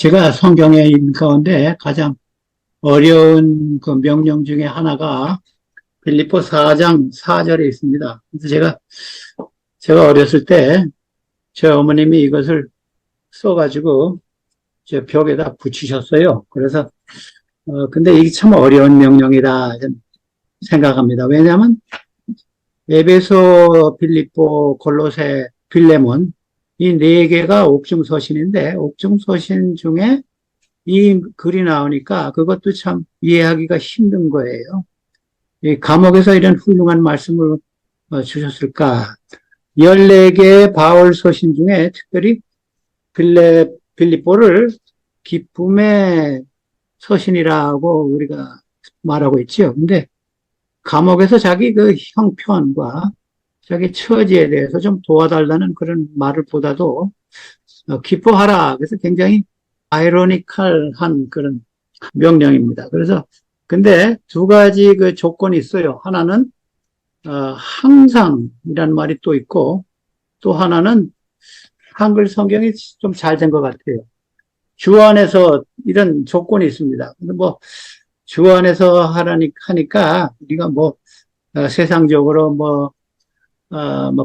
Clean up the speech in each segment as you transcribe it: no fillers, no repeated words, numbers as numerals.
제가 성경에 있는 가운데 가장 어려운 그 명령 중에 하나가 빌립보 4장 4절에 있습니다. 그래서 제가 어렸을 때 제 어머님이 이것을 써가지고 제 벽에다 붙이셨어요. 그래서, 근데 이게 참 어려운 명령이다 생각합니다. 왜냐하면 에베소, 빌립보, 골로새, 빌레몬 이 네 개가 옥중서신인데 옥중서신 중에 이 글이 나오니까 그것도 참 이해하기가 힘든 거예요. 이 감옥에서 이런 훌륭한 말씀을 주셨을까? 14개의 바울 서신 중에 특별히 빌립보를 기쁨의 서신이라고 우리가 말하고 있죠. 근데 감옥에서 자기 그 형편과 자기 처지에 대해서 좀 도와달라는 그런 말을 보다도 기뻐하라. 그래서 굉장히 아이러니컬한 그런 명령입니다. 그래서 근데 두 가지 그 조건이 있어요. 하나는 항상이라는 말이 또 있고 또 하나는 한글 성경이 좀 잘 된 것 같아요. 주 안에서 이런 조건이 있습니다. 근데 뭐 주 안에서 하니까 우리가 뭐 세상적으로 뭐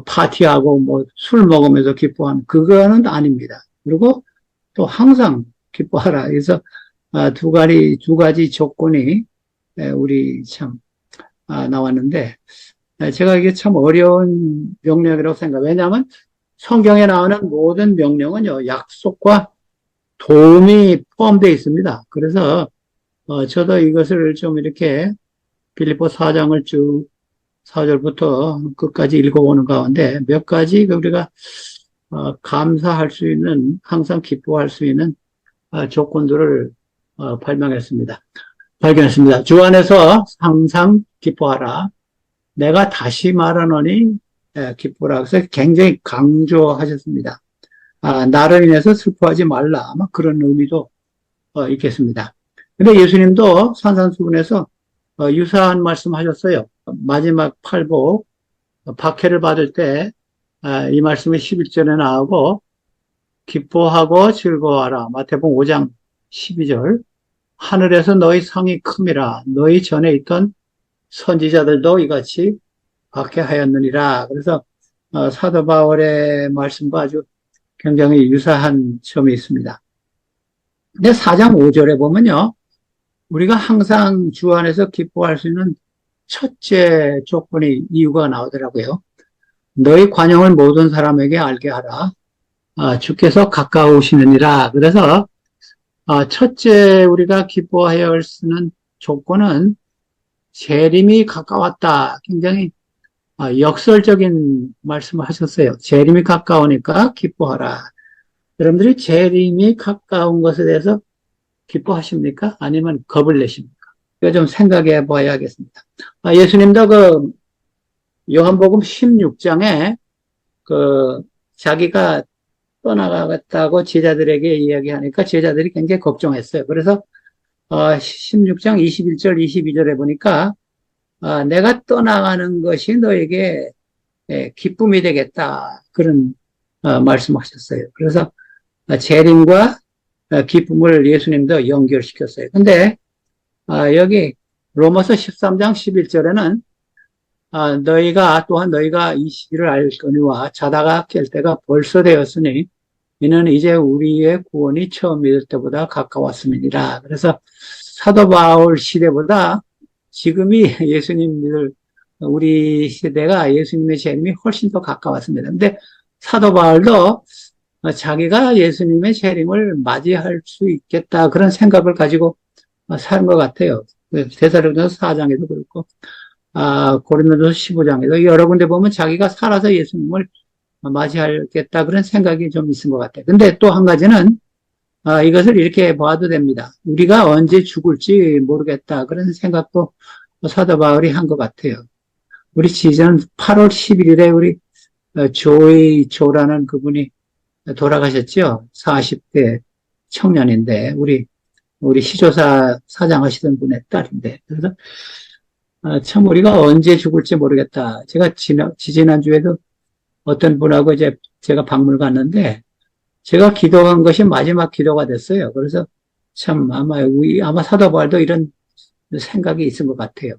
파티하고 뭐 술 먹으면서 기뻐하는 그거는 아닙니다. 그리고 또 항상 기뻐하라. 그래서 두 가지 조건이 우리 참 나왔는데 제가 이게 참 어려운 명령이라고 생각해요. 왜냐하면 성경에 나오는 모든 명령은요 약속과 도움이 포함되어 있습니다. 그래서 저도 이것을 좀 이렇게 빌립보 4장을 쭉 4절부터 끝까지 읽어보는 가운데 몇 가지 우리가 감사할 수 있는 항상 기뻐할 수 있는 조건들을 발견했습니다. 주 안에서 항상 기뻐하라. 내가 다시 말하노니 기뻐라. 그래서 굉장히 강조하셨습니다. 나를 인해서 슬퍼하지 말라. 아마 그런 의미도 있겠습니다. 근데 예수님도 산산수훈에서 유사한 말씀 하셨어요. 마지막 팔복, 박해를 받을 때, 이 말씀이 11절에 나오고, 기뻐하고 즐거워하라. 마태복음 5장 12절. 하늘에서 너희 상이 큼이라. 너희 전에 있던 선지자들도 이같이 박해하였느니라. 그래서, 사도 바울의 말씀과 아주 굉장히 유사한 점이 있습니다. 근데 4장 5절에 보면요. 우리가 항상 주 안에서 기뻐할 수 있는 첫째 조건이 이유가 나오더라고요. 너희 관용을 모든 사람에게 알게 하라. 주께서 가까우시느니라. 그래서 첫째 우리가 기뻐해야 할 수 있는 조건은 재림이 가까웠다. 굉장히 역설적인 말씀을 하셨어요. 재림이 가까우니까 기뻐하라. 여러분들이 재림이 가까운 것에 대해서 기뻐하십니까? 아니면 겁을 내십니까? 이거 좀 생각해 봐야겠습니다. 예수님도 그 요한복음 16장에 그 자기가 떠나가겠다고 제자들에게 이야기하니까 제자들이 굉장히 걱정했어요. 그래서 16장 21절, 22절에 보니까 내가 떠나가는 것이 너에게 기쁨이 되겠다. 그런 말씀하셨어요. 그래서 재림과 기쁨을 예수님도 연결시켰어요. 근데 여기 로마서 13장 11절에는 너희가 이 시기를 알거니와 자다가 깰 때가 벌써 되었으니 이는 이제 우리의 구원이 처음 믿을 때보다 가까웠음이니라. 그래서 사도 바울 시대보다 지금이 예수님 믿을 우리 시대가 예수님의 재림이 훨씬 더 가까웠습니다. 근데 사도 바울도 자기가 예수님의 재림을 맞이할 수 있겠다 그런 생각을 가지고 사는 것 같아요. 데살로니가서 4장에도 그렇고 고린도전서 15장에도 여러 군데 보면 자기가 살아서 예수님을 맞이하겠다 그런 생각이 좀 있은 것 같아요. 근데 또 한 가지는 이것을 이렇게 봐도 됩니다. 우리가 언제 죽을지 모르겠다 그런 생각도 사도 바울이 한 것 같아요. 우리 지난 8월 11일에 우리 조라는 그분이 돌아가셨죠. 40대 청년인데 우리 시조사 사장하시던 분의 딸인데 그래서 참 우리가 언제 죽을지 모르겠다. 제가 지난주에도 어떤 분하고 이제 제가 박물 갔는데 제가 기도한 것이 마지막 기도가 됐어요. 그래서 참 아마 사도 바울도 이런 생각이 있은 것 같아요.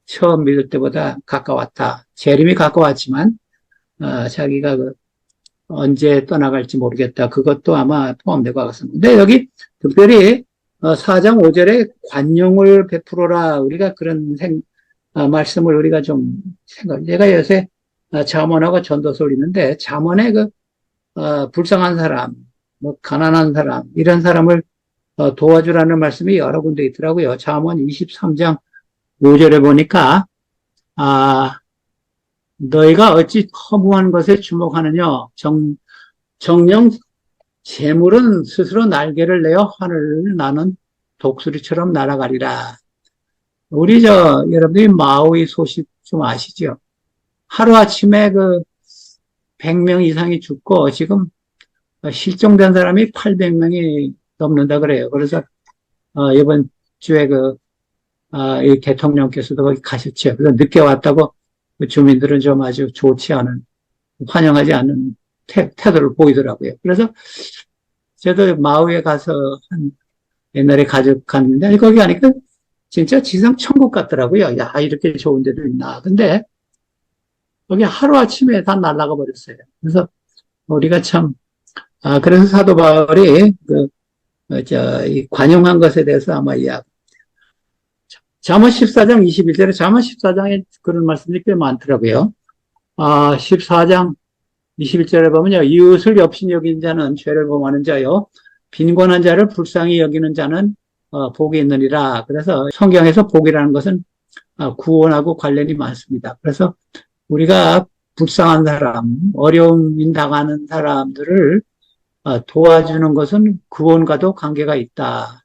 처음 믿을 때보다 가까웠다. 재림이 가까웠지만 자기가 언제 떠나갈지 모르겠다. 그것도 아마 포함된 것 같습니다. 근데 여기 특별히 4장 5절에 관용을 베풀어라. 우리가 그런 말씀을 우리가 좀 제가 요새 잠언하고 전도서를 읽는데 잠언에 불쌍한 사람, 뭐 가난한 사람 이런 사람을 도와주라는 말씀이 여러 군데 있더라고요. 잠언 23장 5절에 보니까 너희가 어찌 허무한 것에 주목하느냐 정령 재물은 스스로 날개를 내어 하늘을 나는 독수리처럼 날아가리라. 우리 여러분들이 마우이 소식 좀 아시죠? 하루아침에 100명 이상이 죽고 지금 실종된 사람이 800명이 넘는다 그래요. 그래서 이번 주에 이 대통령께서도 거기 가셨죠. 그래서 늦게 왔다고 주민들은 좀 아주 좋지 않은, 환영하지 않는 태도를 보이더라고요. 그래서 저도 마우에 가서 옛날에 가족 갔는데 거기 가니까 진짜 지상 천국 같더라고요. 야, 이렇게 좋은 데도 있나. 근데 거기 하루아침에 다 날아가 버렸어요. 그래서 우리가 참, 그래서 사도 바울이 이 관용한 것에 대해서 아마 잠언 14장 21절에 잠언 14장에 그런 말씀들이 꽤 많더라고요. 14장 21절에 보면요. 이웃을 역신 여기는 자는 죄를 범하는 자요. 빈곤한 자를 불쌍히 여기는 자는 복이 있느니라. 그래서 성경에서 복이라는 것은 구원하고 관련이 많습니다. 그래서 우리가 불쌍한 사람, 어려움 당하는 사람들을 도와주는 것은 구원과도 관계가 있다.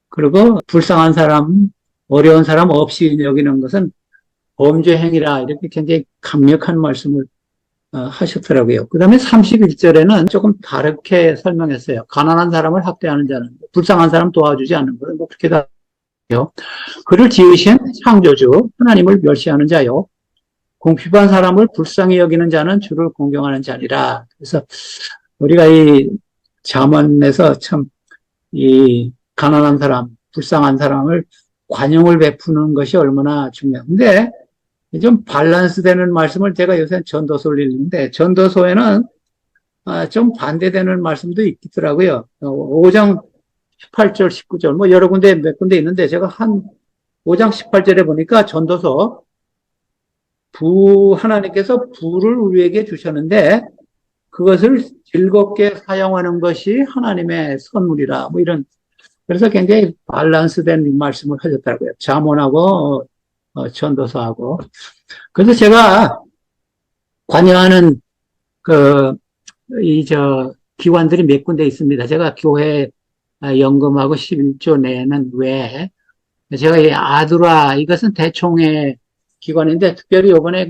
그리고 불쌍한 사람, 어려운 사람 없이 여기는 것은 범죄 행위라. 이렇게 굉장히 강력한 말씀을 하셨더라고요. 그 다음에 31절에는 조금 다르게 설명했어요. 가난한 사람을 학대하는 자는, 불쌍한 사람 도와주지 않는 것은 뭐 그렇게 다요. 그를 지으신 창조주, 하나님을 멸시하는 자요. 궁핍한 사람을 불쌍히 여기는 자는 주를 공경하는 자니라. 그래서 우리가 이 잠언에서 참 이 가난한 사람, 불쌍한 사람을 관용을 베푸는 것이 얼마나 중요한데, 좀 밸런스 되는 말씀을 제가 요새 전도서를 읽는데, 전도서에는 좀 반대되는 말씀도 있더라고요. 5장 18절, 19절, 뭐 여러 군데, 몇 군데 있는데, 제가 5장 18절에 보니까 전도서, 하나님께서 부를 우리에게 주셨는데, 그것을 즐겁게 사용하는 것이 하나님의 선물이라, 뭐 이런, 그래서 굉장히 밸런스된 말씀을 하셨더라고요. 잠언하고, 전도서하고. 그래서 제가 관여하는 기관들이 몇 군데 있습니다. 제가 교회 연금하고 11조 내는 외에 제가 이 아두라, 이것은 대총회 기관인데 특별히 요번에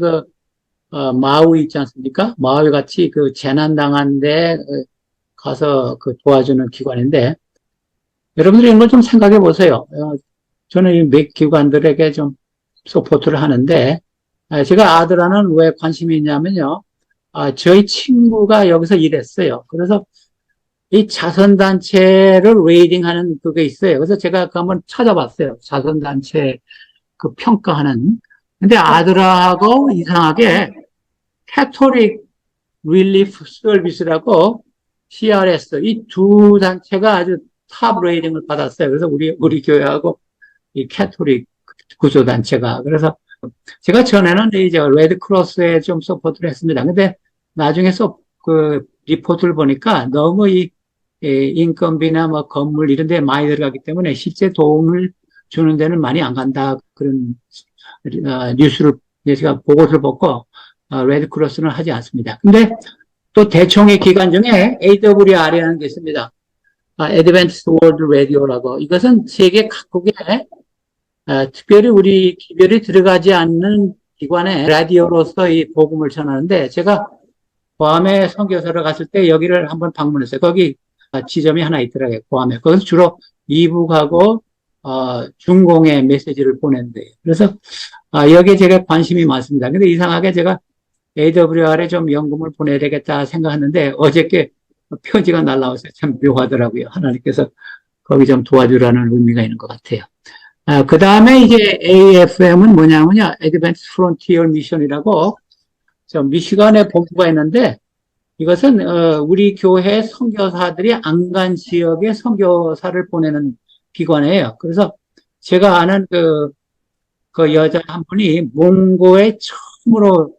마우이 있지 않습니까? 마우이 같이 재난당한 데 가서 도와주는 기관인데 여러분들이 이런 걸 좀 생각해 보세요. 저는 이 몇 기관들에게 좀 서포트를 하는데, 제가 아드라는 왜 관심이 있냐면요. 저희 친구가 여기서 일했어요. 그래서 이 자선단체를 레이딩하는 그게 있어요. 그래서 제가 한번 찾아봤어요. 자선단체 평가하는. 근데 아드라하고 이상하게 캐토릭 릴리프 서비스라고 CRS, 이 두 단체가 아주 탑 레이딩을 받았어요. 그래서 우리 교회하고 이 캐토릭 구조단체가. 그래서 제가 전에는 이제 레드크로스에 좀 서포트를 했습니다. 근데 나중에 리포트를 보니까 너무 이 인건비나 뭐 건물 이런 데 많이 들어가기 때문에 실제 도움을 주는 데는 많이 안 간다. 그런 뉴스를 제가 보고서를 보고 레드크로스는 하지 않습니다. 근데 또 대총회 기관 중에 AWR이라는 게 있습니다. Advanced World Radio라고. 이것은 세계 각국에 특별히 우리 기별이 들어가지 않는 기관에 라디오로서 이 복음을 전하는데 제가 괌에 선교사를 갔을 때 여기를 한번 방문했어요. 거기 지점이 하나 있더라고요. 괌에. 거기서 주로 이북하고 중공의 메시지를 보낸대요. 그래서 여기에 제가 관심이 많습니다. 근데 이상하게 제가 AWR에 좀 연금을 보내야 되겠다 생각했는데 어저께 표지가 날라와서 참 묘하더라고요. 하나님께서 거기 좀 도와주라는 의미가 있는 것 같아요. 그 다음에 이제 AFM은 뭐냐면요. Advanced Frontier Mission이라고 저 미시간에 본부가 있는데 이것은 우리 교회 선교사들이 안간 지역에 선교사를 보내는 기관이에요. 그래서 제가 아는 그 여자 한 분이 몽고에 처음으로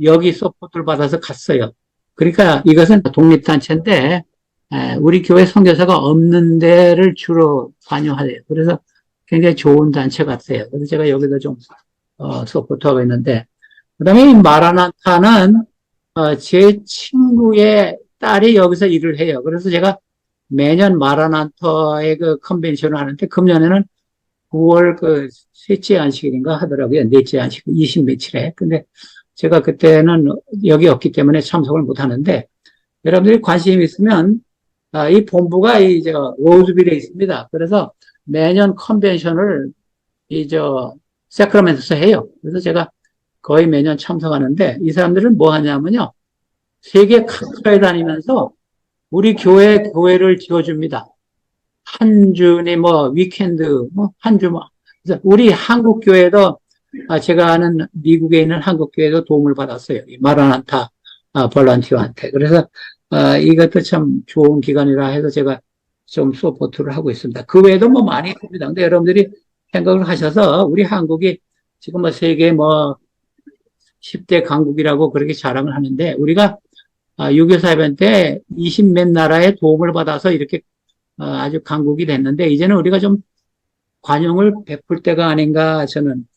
여기 서포트를 받아서 갔어요. 그러니까 이것은 독립단체인데 우리 교회 선교사가 없는 데를 주로 관여하래요. 그래서 굉장히 좋은 단체 같아요. 그래서 제가 여기도 좀 서포트하고 있는데 그다음에 이 마라나타는 제 친구의 딸이 여기서 일을 해요. 그래서 제가 매년 마라나타의 그 컨벤션을 하는데 금년에는 9월 그 셋째 안식일인가 하더라고요. 넷째 안식일 20 며칠에. 근데 제가 그때는 여기 없기 때문에 참석을 못 하는데 여러분들이 관심 있으면 이 본부가 로즈빌에 있습니다. 그래서 매년 컨벤션을 세크라멘토에서 해요. 그래서 제가 거의 매년 참석하는데 이 사람들은 뭐 하냐면요. 세계 각처에 다니면서 우리 교회를 지어줍니다. 한 주니 위켄드, 한 주 그래서 우리 한국 교회도 제가 아는 미국에 있는 한국 교회도 도움을 받았어요. 이 마라나타 볼런티어한테. 그래서 이것도 참 좋은 기관이라 해서 제가 좀 서포트를 하고 있습니다. 그 외에도 많이 있습니다. 근데 여러분들이 생각을 하셔서 우리 한국이 지금 세계 10대 강국이라고 그렇게 자랑을 하는데 우리가 6.25 사변 때 20 몇 나라의 도움을 받아서 이렇게 아주 강국이 됐는데 이제는 우리가 좀 관용을 베풀 때가 아닌가 저는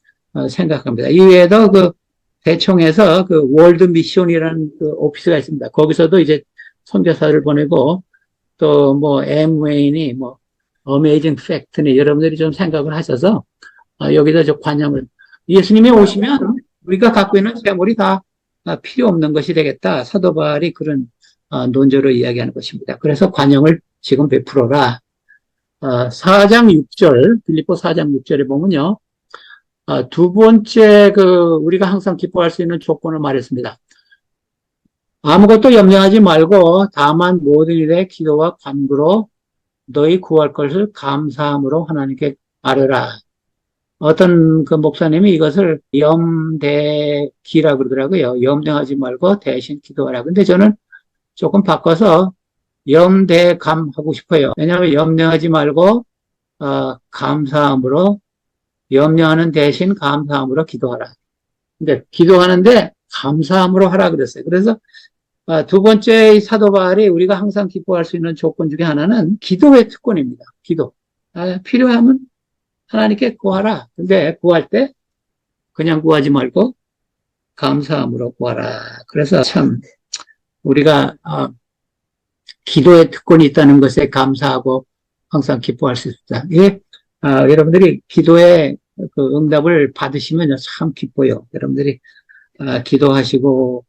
생각합니다. 이외에도 대총에서 월드 미션이라는 오피스가 있습니다. 거기서도 이제 선교사를 보내고 또 엠웨인이 어메이징 팩트니 여러분들이 좀 생각을 하셔서 여기다 좀 관용을 예수님이 오시면 우리가 갖고 있는 재물이 다 필요 없는 것이 되겠다. 사도 바울이 그런 논조로 이야기하는 것입니다. 그래서 관용을 지금 베풀어라. 4장 6절, 빌립보 4장 6절에 보면요. 두 번째 우리가 항상 기뻐할 수 있는 조건을 말했습니다. 아무것도 염려하지 말고 다만 모든 일에 기도와 간구로 너희 구할 것을 감사함으로 하나님께 아뢰라. 어떤 목사님이 이것을 염대기라 그러더라고요. 염려하지 말고 대신 기도하라. 근데 저는 조금 바꿔서 염대감 하고 싶어요. 왜냐하면 염려하지 말고 감사함으로 염려하는 대신 감사함으로 기도하라. 근데 기도하는데 감사함으로 하라 그랬어요. 그래서 두 번째 사도 바울이 우리가 항상 기뻐할 수 있는 조건 중에 하나는 기도의 특권입니다. 기도. 필요하면 하나님께 구하라. 근데 구할 때 그냥 구하지 말고 감사함으로 구하라. 그래서 참 우리가 기도의 특권이 있다는 것에 감사하고 항상 기뻐할 수 있다. 이게 여러분들이 기도의 응답을 받으시면 참 기뻐요. 여러분들이 기도하시고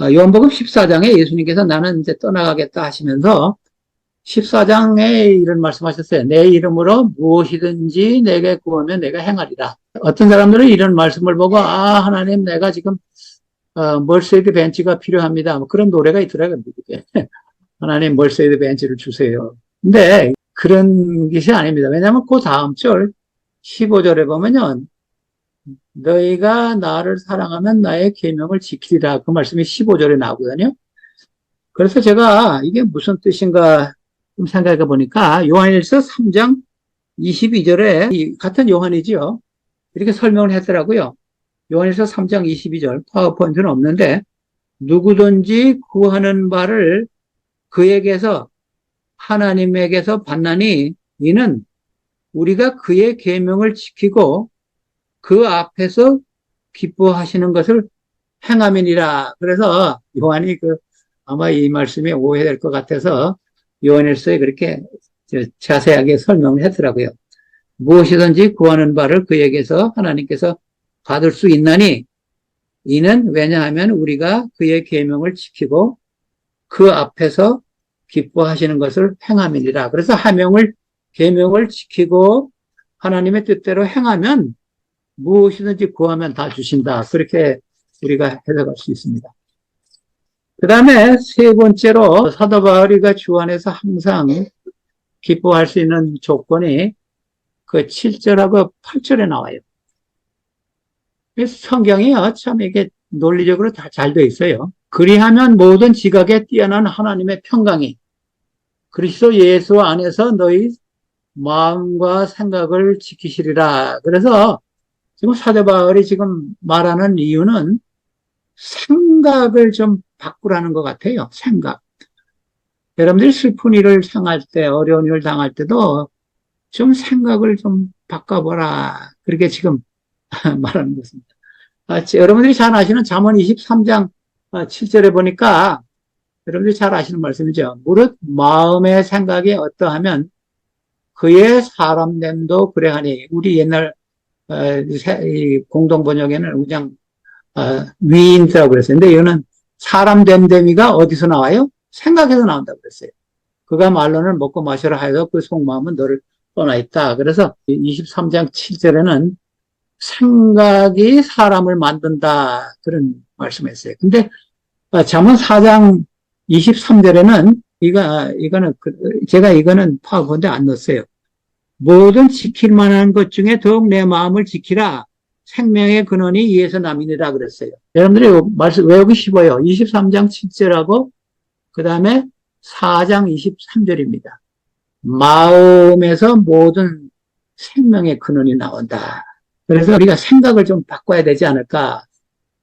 요한복음 14장에 예수님께서 나는 이제 떠나가겠다 하시면서 14장에 이런 말씀하셨어요. 내 이름으로 무엇이든지 내게 구하면 내가 행하리라. 어떤 사람들은 이런 말씀을 보고 하나님 내가 지금 멀세이드 벤치가 필요합니다. 그런 노래가 있더라고요. 미국에. 하나님 멀세이드 벤치를 주세요. 근데 그런 것이 아닙니다. 왜냐하면 그 다음 절 15절에 보면요. 너희가 나를 사랑하면 나의 계명을 지키리라. 그 말씀이 15절에 나오거든요. 그래서 제가 이게 무슨 뜻인가 좀 생각해 보니까 요한일서 3장 22절에 같은 요한이지요. 이렇게 설명을 했더라고요. 요한일서 3장 22절 파워포인트는 없는데 누구든지 구하는 바를 그에게서 하나님에게서 받나니 이는 우리가 그의 계명을 지키고 그 앞에서 기뻐하시는 것을 행함이니라. 그래서 요한이 아마 이 말씀이 오해될 것 같아서 요한일서에 그렇게 자세하게 설명을 했더라고요. 무엇이든지 구하는 바를 그에게서 하나님께서 받을 수 있나니 이는 왜냐하면 우리가 그의 계명을 지키고 그 앞에서 기뻐하시는 것을 행함이니라. 그래서 계명을 지키고 하나님의 뜻대로 행하면 무엇이든지 구하면 다 주신다. 그렇게 우리가 해석할 수 있습니다. 그 다음에 세 번째로 사도 바울이가 주 안에서 항상 기뻐할 수 있는 조건이 그 7절하고 8절에 나와요. 그래서 성경이요, 참 이게 논리적으로 다 잘 되어 있어요. 그리하면 모든 지각에 뛰어난 하나님의 평강이 그리스도 예수 안에서 너희 마음과 생각을 지키시리라. 그래서 지금 사도 바울이 지금 말하는 이유는 생각을 좀 바꾸라는 것 같아요. 생각. 여러분들이 슬픈 일을 당할 때, 어려운 일을 당할 때도 좀 생각을 좀 바꿔보라. 그렇게 지금 말하는 것입니다. 여러분들이 잘 아시는 잠언 23장 7절에 보니까 여러분들이 잘 아시는 말씀이죠. 무릇 마음의 생각이 어떠하면 그의 사람됨도 그래하니. 우리 옛날 공동 번역에는 그냥 위인이라고 그랬어요. 근데 이거는 사람됨됨이가 어디서 나와요? 생각에서 나온다고 그랬어요. 그가 말로는 먹고 마시라 하여 그 속마음은 너를 떠나 있다. 그래서 23장 7절에는 생각이 사람을 만든다. 그런 말씀했어요. 근데 잠언 4장 23절에는 제가 이거는 파악본데 안 넣었어요. 모든 지킬 만한 것 중에 더욱 내 마음을 지키라. 생명의 근원이 이에서 남이니라 그랬어요. 여러분들이 말씀 외우기 쉽어요. 23장 7절하고 그 다음에 4장 23절입니다. 마음에서 모든 생명의 근원이 나온다. 그래서 우리가 생각을 좀 바꿔야 되지 않을까.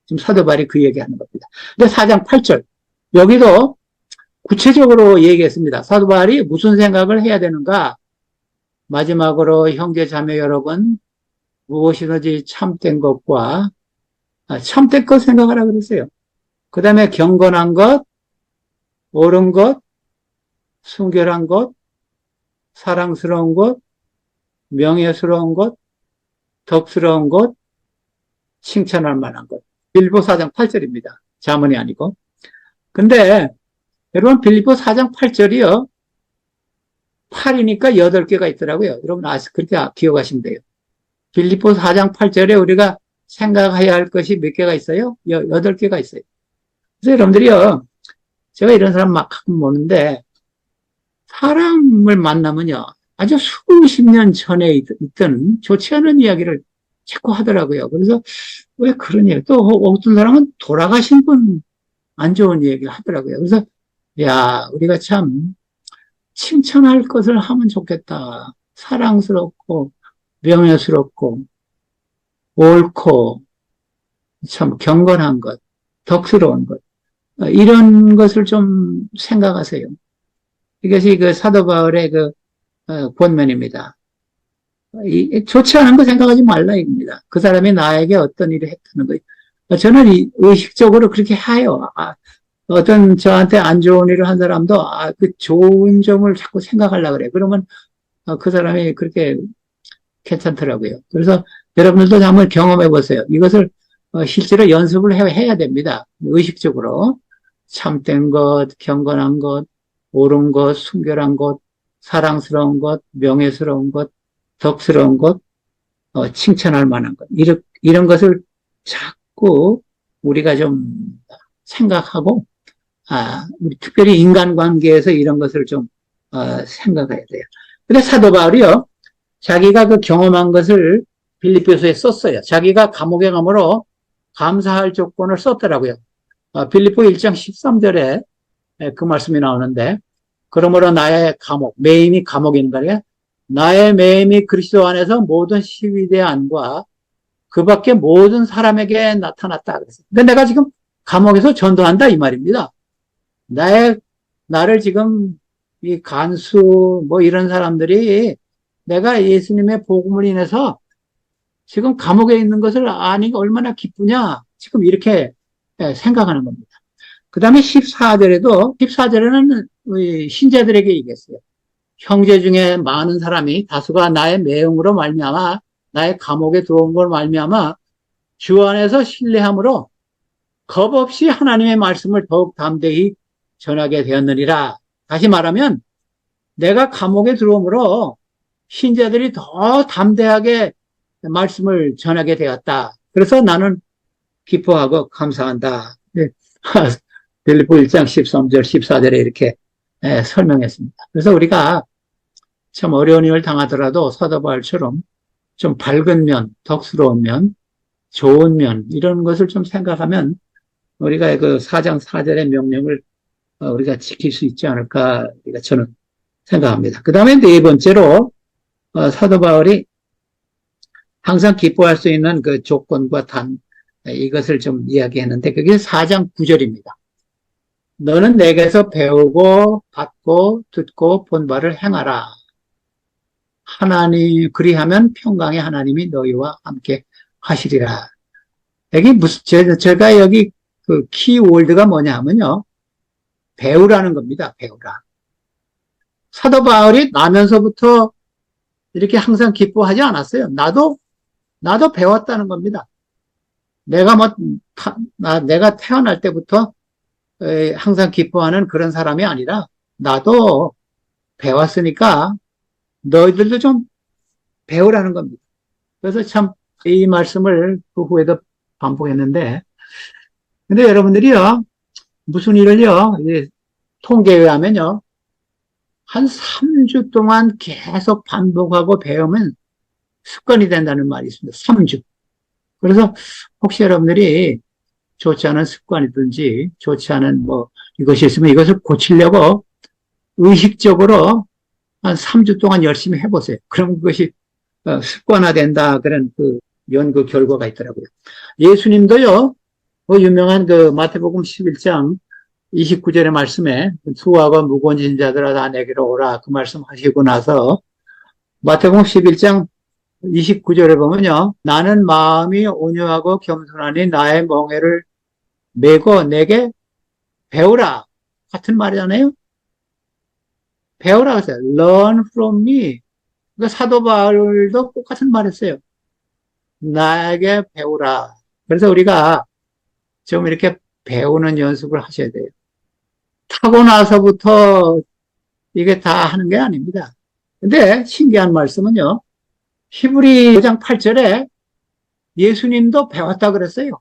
지금 사도 바울이 그 얘기하는 겁니다. 근데 4장 8절 여기도 구체적으로 얘기했습니다. 사도 바울이 무슨 생각을 해야 되는가? 마지막으로 형제 자매 여러분 무엇이든지 참된 것과 참된 것 생각하라 그랬어요. 그 다음에 경건한 것, 옳은 것, 순결한 것, 사랑스러운 것, 명예스러운 것, 덕스러운 것, 칭찬할 만한 것. 빌립보 4장 8절입니다. 자문이 아니고. 근데 여러분 빌립보 4장 8절이요. 8이니까 8개가 있더라고요. 여러분 그렇게 기억하시면 돼요. 빌립보 4장 8절에 우리가 생각해야 할 것이 몇 개가 있어요? 8개가 있어요. 그래서 여러분들이요. 제가 이런 사람 막 가끔 보는데 사람을 만나면요. 아주 수십 년 전에 있던 좋지 않은 이야기를 자꾸 하더라고요. 그래서 왜 그런 얘기, 또 어떤 사람은 돌아가신 분 안 좋은 얘기를 하더라고요. 그래서 야, 우리가 참 칭찬할 것을 하면 좋겠다. 사랑스럽고 명예스럽고 옳고 참 경건한 것, 덕스러운 것 이런 것을 좀 생각하세요. 이것이 그 사도 바울의 그 권면입니다. 좋지 않은 거 생각하지 말라 이겁니다. 그 사람이 나에게 어떤 일을 했다는 거예요. 저는 의식적으로 그렇게 해요. 어떤 저한테 안 좋은 일을 한 사람도 그 좋은 점을 자꾸 생각하려고 그래. 그러면 그 사람이 그렇게 괜찮더라고요. 그래서 여러분들도 한번 경험해 보세요. 이것을 실제로 연습을 해야 됩니다. 의식적으로 참된 것, 경건한 것, 옳은 것, 순결한 것, 사랑스러운 것, 명예스러운 것, 덕스러운 것, 칭찬할 만한 것. 이런 것을 자꾸 우리가 좀 생각하고, 우리 특별히 인간관계에서 이런 것을 좀, 생각해야 돼요. 근데 사도 바울이요, 자기가 그 경험한 것을 빌립보서에 썼어요. 자기가 감옥에 가므로 감사할 조건을 썼더라고요. 빌립보 1장 13절에 그 말씀이 나오는데, 그러므로 나의 감옥, 매임이 감옥인 거예요. 나의 매임이 그리스도 안에서 모든 시위대 안과 그 밖에 모든 사람에게 나타났다. 그랬어요. 근데 내가 지금 감옥에서 전도한다 이 말입니다. 나를 지금 이 간수 뭐 이런 사람들이 내가 예수님의 복음을 인해서 지금 감옥에 있는 것을 아니 얼마나 기쁘냐 지금 이렇게 생각하는 겁니다. 그 다음에 14절에는 신자들에게 얘기했어요. 형제 중에 많은 사람이 다수가 나의 매응으로 말미암아 나의 감옥에 들어온 걸 말미암아 주 안에서 신뢰함으로 겁없이 하나님의 말씀을 더욱 담대히 전하게 되었느니라. 다시 말하면 내가 감옥에 들어오므로 신자들이 더 담대하게 말씀을 전하게 되었다. 그래서 나는 기뻐하고 감사한다. 빌립보 1장 13절, 14절에 이렇게 설명했습니다. 그래서 우리가 참 어려운 일을 당하더라도 사도 바울처럼 좀 밝은 면, 덕스러운 면, 좋은 면, 이런 것을 좀 생각하면 우리가 그 4장 4절의 명령을 우리가 지킬 수 있지 않을까, 저는 생각합니다. 그 다음에 네 번째로, 사도 바울이 항상 기뻐할 수 있는 그 조건과 이것을 좀 이야기했는데, 그게 4장 9절입니다. 너는 내게서 배우고, 받고, 듣고, 본 바를 행하라. 그리하면 평강의 하나님이 너희와 함께 하시리라. 여기 제가 여기 그 키워드가 뭐냐 하면요. 배우라는 겁니다. 배우라. 사도 바울이 나면서부터 이렇게 항상 기뻐하지 않았어요. 나도 배웠다는 겁니다. 내가 태어날 때부터 항상 기뻐하는 그런 사람이 아니라 나도 배웠으니까 너희들도 좀 배우라는 겁니다. 그래서 참 이 말씀을 그 후에도 반복했는데, 근데 여러분들이요, 무슨 일을요, 통계에 의하면요, 한 3주 동안 계속 반복하고 배우면 습관이 된다는 말이 있습니다. 3주. 그래서 혹시 여러분들이 좋지 않은 습관이든지 좋지 않은 이것이 있으면 이것을 고치려고 의식적으로 한 3주 동안 열심히 해보세요. 그럼 그것이 습관화된다. 그런 그 연구 결과가 있더라고요. 예수님도요, 유명한 그 마태복음 11장 29절의 말씀에 수고하고 무거운 짐 자들아 다 내게로 오라 그 말씀 하시고 나서 마태복음 11장 29절에 보면요. 나는 마음이 온유하고 겸손하니 나의 멍에를 메고 내게 배우라. 같은 말이잖아요. 배우라 하세요. Learn from me. 그러니까 사도 바울도 똑같은 말 했어요. 나에게 배우라. 그래서 우리가 좀 이렇게 배우는 연습을 하셔야 돼요. 타고 나서부터 이게 다 하는 게 아닙니다. 근데 신기한 말씀은요. 히브리 5장 8절에 예수님도 배웠다 그랬어요.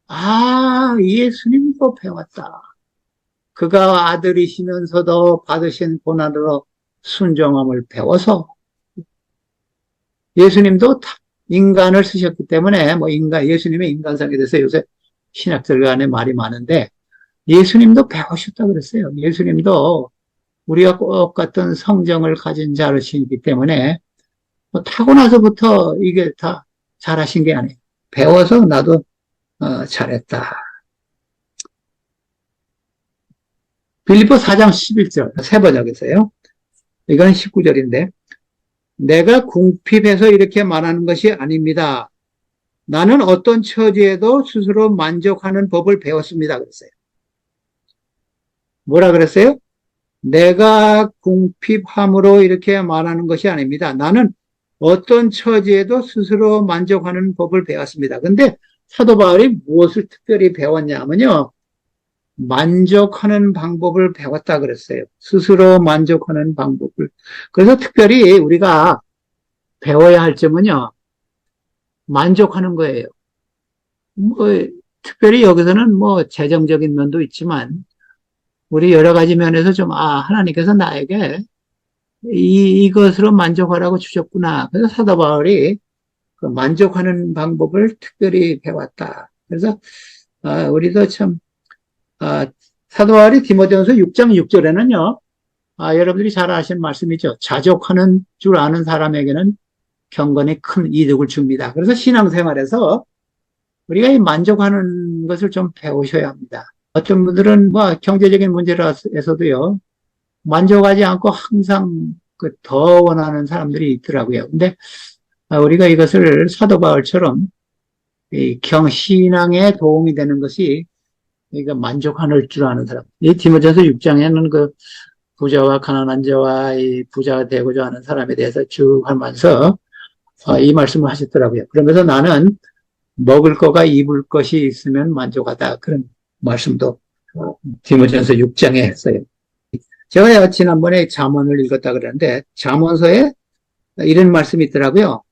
아, 예수님도 배웠다. 그가 아들이시면서도 받으신 고난으로 순종함을 배워서 예수님도 인간을 쓰셨기 때문에 예수님의 인간성에 대해서 요새 신학들 간에 말이 많은데 예수님도 배우셨다 그랬어요. 예수님도 우리가 똑같은 성정을 가진 자르시기 때문에 타고나서부터 이게 다 잘하신 게 아니에요. 배워서 나도 잘했다. 빌립보 4장 11절 새 번역에서요. 이건 19절인데 내가 궁핍해서 이렇게 말하는 것이 아닙니다. 나는 어떤 처지에도 스스로 만족하는 법을 배웠습니다. 그랬어요. 뭐라 그랬어요? 내가 궁핍함으로 이렇게 말하는 것이 아닙니다. 나는 어떤 처지에도 스스로 만족하는 법을 배웠습니다. 근데 사도 바울이 무엇을 특별히 배웠냐면요. 만족하는 방법을 배웠다 그랬어요. 스스로 만족하는 방법을. 그래서 특별히 우리가 배워야 할 점은요. 만족하는 거예요. 특별히 여기서는 재정적인 면도 있지만 우리 여러 가지 면에서 하나님께서 나에게 이것으로 만족하라고 주셨구나. 그래서 사도 바울이 그 만족하는 방법을 특별히 배웠다. 그래서 우리도 참 사도 바울이 디모데전서 6장 6절에는요. 여러분들이 잘 아시는 말씀이죠. 자족하는 줄 아는 사람에게는 경건이 큰 이득을 줍니다. 그래서 신앙생활에서 우리가 이 만족하는 것을 좀 배우셔야 합니다. 어떤 분들은 경제적인 문제라서도요. 만족하지 않고 항상 더 원하는 사람들이 있더라고요. 근데 우리가 이것을 사도 바울처럼 신앙에 도움이 되는 것이 그러니까 만족할 줄 아는 사람. 이 디모데전서 6장에는 그 부자와 가난한 자와 이 부자가 되고자 하는 사람에 대해서 쭉 하면서 이 말씀을 하셨더라고요. 그러면서 나는 먹을 거가 입을 것이 있으면 만족하다. 그런 말씀도 디모데전서 6장에 했어요. 제가 지난번에 잠언을 읽었다 그랬는데 잠언서에 이런 말씀이 있더라고요.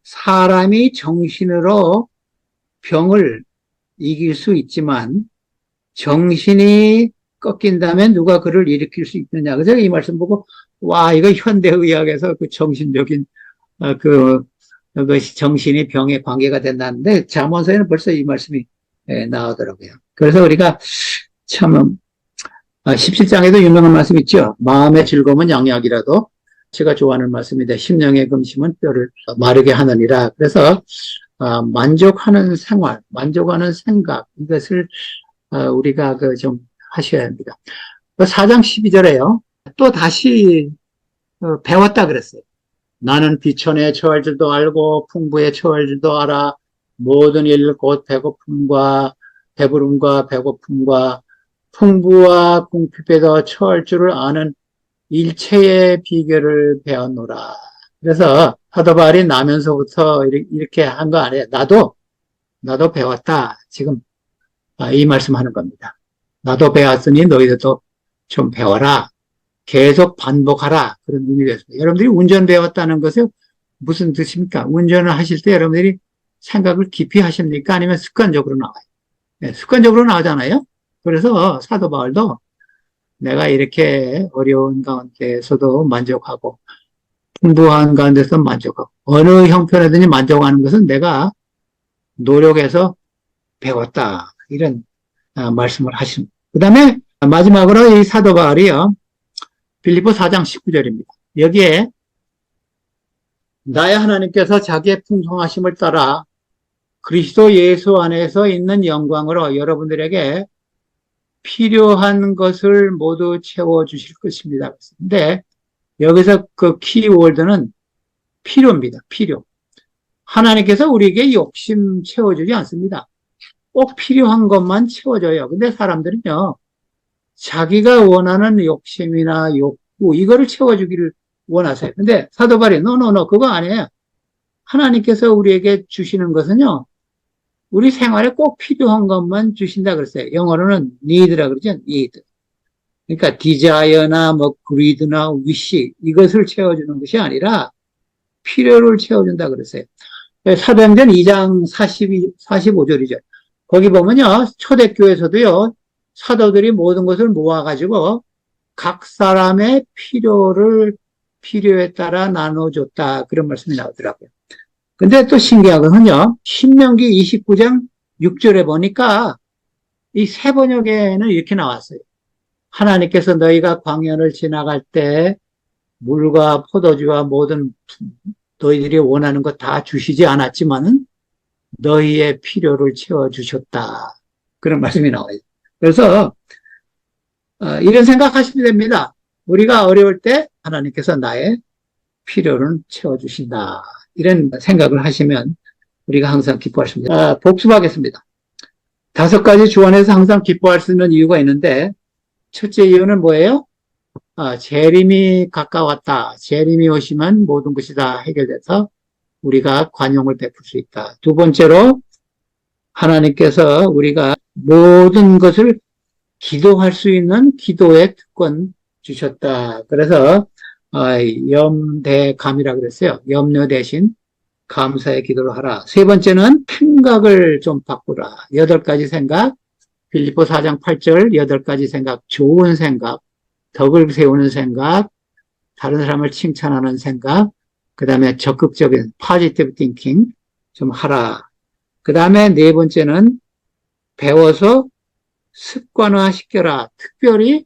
사람이 정신으로 병을 이길 수 있지만 정신이 꺾인다면 누가 그를 일으킬 수 있느냐. 그래서 이 말씀 보고, 와, 이거 현대의학에서 그 정신적인, 그것이 정신이 병에 관계가 된다는데, 잠언서에는 벌써 이 말씀이 나오더라고요. 그래서 우리가 참, 17장에도 유명한 말씀 있죠. 마음의 즐거움은 양약이라도 제가 좋아하는 말씀인데, 심령의 금심은 뼈를 마르게 하느니라. 그래서, 만족하는 생활, 만족하는 생각, 이것을 우리가 좀 하셔야 합니다. 4장 12절에요. 또 다시 배웠다 그랬어요. 나는 비천에 처할 줄도 알고 풍부에 처할 줄도 알아. 모든 일 곧 배고픔과 배부름과 배고픔과 풍부와 궁핍에도 처할 줄을 아는 일체의 비결을 배웠노라. 그래서 사도 바울이 나면서부터 이렇게 한 거 아니에요. 나도 배웠다. 지금 이 말씀하는 겁니다. 나도 배웠으니 너희들도 좀 배워라. 계속 반복하라. 그런 의미가 있습니다. 여러분들이 운전 배웠다는 것은 무슨 뜻입니까? 운전을 하실 때 여러분들이 생각을 깊이 하십니까? 아니면 습관적으로 나와요? 네, 습관적으로 나오잖아요? 그래서 사도 바울도 내가 이렇게 어려운 가운데서도 만족하고 풍부한 가운데서 만족하고 어느 형편이든지 만족하는 것은 내가 노력해서 배웠다. 이런 말씀을 하십니다. 그 다음에 마지막으로 이 사도 바울이요. 빌립보 4장 19절입니다. 여기에 나의 하나님께서 자기의 풍성하심을 따라 그리스도 예수 안에서 있는 영광으로 여러분들에게 필요한 것을 모두 채워주실 것입니다. 근데 여기서 그 키워드는 필요입니다. 필요. 하나님께서 우리에게 욕심 채워주지 않습니다. 꼭 필요한 것만 채워줘요. 근데 사람들은요, 자기가 원하는 욕심이나 욕구, 이거를 채워주기를 원하세요. 근데 사도 바울이, 그거 아니에요. 하나님께서 우리에게 주시는 것은요, 우리 생활에 꼭 필요한 것만 주신다 그랬어요. 영어로는 need라 그러죠, need. 그러니까 desire나 greed나 wish, 이것을 채워주는 것이 아니라 필요를 채워준다 그랬어요. 사도행전 2장 45절이죠. 거기 보면요, 초대교회에서도요, 사도들이 모든 것을 모아가지고 각 사람의 필요에 따라 나눠줬다. 그런 말씀이 나오더라고요. 근데 또 신기한 것은요, 신명기 29장 6절에 보니까 이 새 번역에는 이렇게 나왔어요. 하나님께서 너희가 광야를 지나갈 때 물과 포도주와 모든 너희들이 원하는 것 다 주시지 않았지만은 너희의 필요를 채워주셨다. 그런 말씀이 나와요. 그래서 이런 생각하시면 됩니다. 우리가 어려울 때 하나님께서 나의 필요를 채워주신다. 이런 생각을 하시면 우리가 항상 기뻐할 수 있습니다. 복습하겠습니다. 5가지 주안에서 항상 기뻐할 수 있는 이유가 있는데 첫째 이유는 뭐예요? 재림이 가까웠다. 재림이 오시면 모든 것이 다 해결돼서 우리가 관용을 베풀 수 있다. 두 번째로 하나님께서 우리가 모든 것을 기도할 수 있는 기도의 특권 주셨다. 그래서 염대감이라 그랬어요. 염려 대신 감사의 기도를 하라. 세 번째는 생각을 좀 바꾸라. 8가지 생각, 빌립보 4장 8절 8가지 생각, 좋은 생각, 덕을 세우는 생각, 다른 사람을 칭찬하는 생각, 그 다음에 적극적인 positive thinking 좀 하라. 그 다음에 네 번째는 배워서 습관화 시켜라. 특별히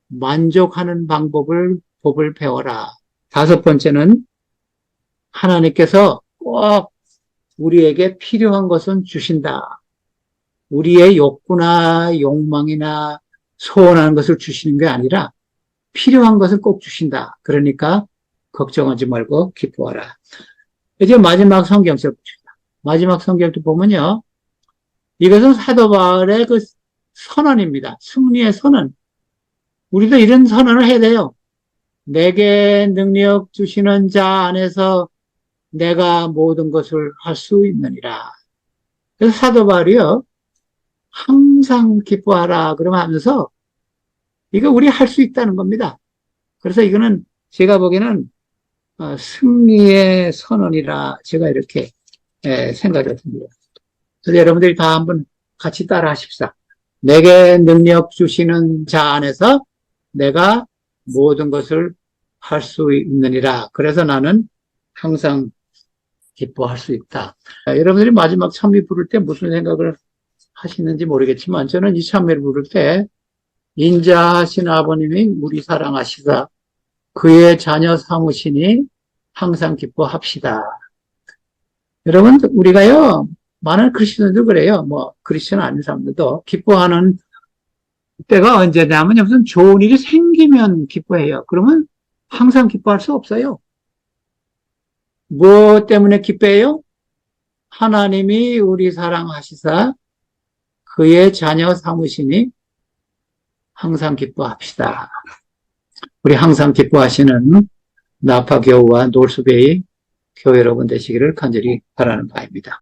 만족하는 법을 배워라. 5번째는 하나님께서 꼭 우리에게 필요한 것은 주신다. 우리의 욕구나 욕망이나 소원하는 것을 주시는 게 아니라 필요한 것을 꼭 주신다. 그러니까 걱정하지 말고 기뻐하라. 이제 마지막 성경절 봅시다. 마지막 성경도 보면요. 이것은 사도 바울의 그 선언입니다. 승리의 선언. 우리도 이런 선언을 해야 돼요. 내게 능력 주시는 자 안에서 내가 모든 것을 할 수 있느니라. 그래서 사도 바울이요. 항상 기뻐하라 그러면 하면서 이거 우리 할 수 있다는 겁니다. 그래서 이거는 제가 보기에는 승리의 선언이라 제가 이렇게 생각이 듭니다. 그래서 여러분들이 다 한번 같이 따라 하십시다. 내게 능력 주시는 자 안에서 내가 모든 것을 할 수 있느니라. 그래서 나는 항상 기뻐할 수 있다. 여러분들이 마지막 찬미 부를 때 무슨 생각을 하시는지 모르겠지만 저는 이 찬미를 부를 때 인자하신 아버님이 우리 사랑하시사 그의 자녀 삼으시니 항상 기뻐합시다. 여러분, 우리가요, 많은 크리스천들도 그래요. 뭐, 크리스천 아닌 사람들도 기뻐하는 때가 언제냐면 무슨 좋은 일이 생기면 기뻐해요. 그러면 항상 기뻐할 수 없어요. 뭐 때문에 기뻐해요? 하나님이 우리 사랑하시사 그의 자녀 삼으시니 항상 기뻐합시다. 우리 항상 기뻐하시는 나파교우와 놀수베이 교회 여러분 되시기를 간절히 바라는 바입니다.